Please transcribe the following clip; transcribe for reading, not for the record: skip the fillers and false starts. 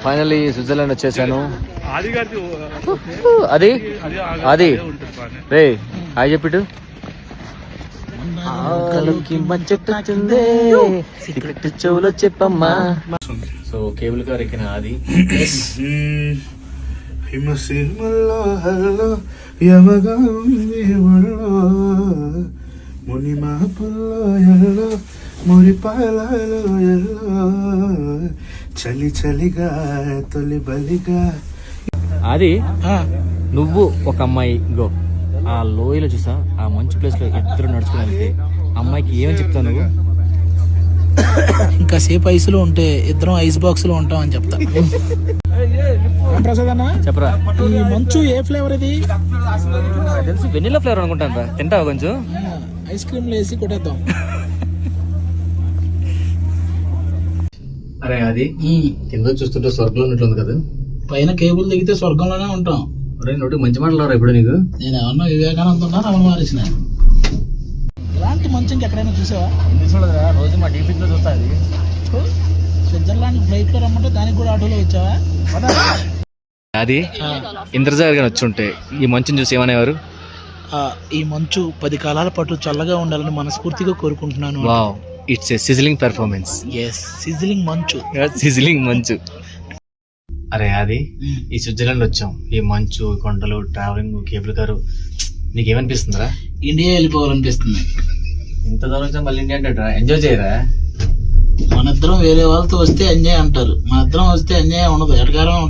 Finally Switzerland వచ్చేసాను. అది అది రే హాయ్ చెప్పిటు. సీక్రెట్ చెవులో చెప్పమ్మా. సో కేబుల్ కార్ ఎక్కిన అది హిమసీమల్లో యమగా ఉంది మునిమాపుల్లో ఎల్లో మురిపాలలో ఎల్లో చలి చలిగా తొలి బలిగా. అది నువ్వు ఒక అమ్మాయి గో ఆ లోయలో చూసా ఆ మంచి ప్లేస్ లో ఇద్దరు నడుచుకుని అమ్మాయికి ఏమని చెప్తావు నువ్వు? ఇంకా సేపు ఐస్ లో ఉంటే ఇద్దరం ఐస్ బాక్స్ లో ఉంటాం అని చెప్తా. ప్రసాద్ అన్న చెప్పరా, ఈ మంచు ఏ ఫ్లేవర్ ఇది? తెలుసు వెనిలా ఫ్లేవర్ అనుకుంటాను రా. తింటావా కొంచెం? ఐస్ క్రీమ్ లో వేసి కొట్టేద్దాం. అరే అది కింద చూస్తుంటే స్వర్గంలో ఉన్నట్లుంది కదా. పైన కేబుల్ దిగితే స్వర్గంలోనే ఉంటాం. అరే నోటికి మంచి మాటలు రా ఇప్పుడు నీకు. నేను ఏమన్నా వివేకానంద ఉన్నా రమణ మహర్షిని. ఇలాంటి మంచు ఇంకెక్కడైనా చూసావా? రోజు మా టీవీలో చూస్తా. అది స్విట్జర్లాండ్ ఫ్లైట్ లో రమ్మంటే దానికి కూడా ఆటోలో వచ్చావా? అది ఇంద్రజాగర్ గాని వచ్చి ఉంటే ఈ మంచుని చూసి ఏమనేవారు? ఈ మంచు 10 కాలాల పాటు చల్లగా ఉండాలని మనస్ఫూర్తిగా కోరుకుంటున్నాను. Wow, it's a sizzling performance. Yes, sizzling మంచు. సిజిలింగ్ మంచు. అరే అది ఈ స్విట్జర్లాండ్ వచ్చాం, ఈ మంచు, కొండలు, ట్రావెలింగ్, కేబుల్ కారు, నీకేమనిపిస్తుందిరా? ఇండియా వెళ్ళిపోవాలనిపిస్తుంది. ఇంత దూరం వచ్చా మళ్ళీ ఇండియా అంటే ఎంజాయ్ చేయరా? మనిద్దరం వేరే వాళ్ళతో వస్తే ఎంజాయ్ అంటారు, మన ఇద్దరం వస్తే ఎంజాయ్ ఉండదు, ఎటకారం.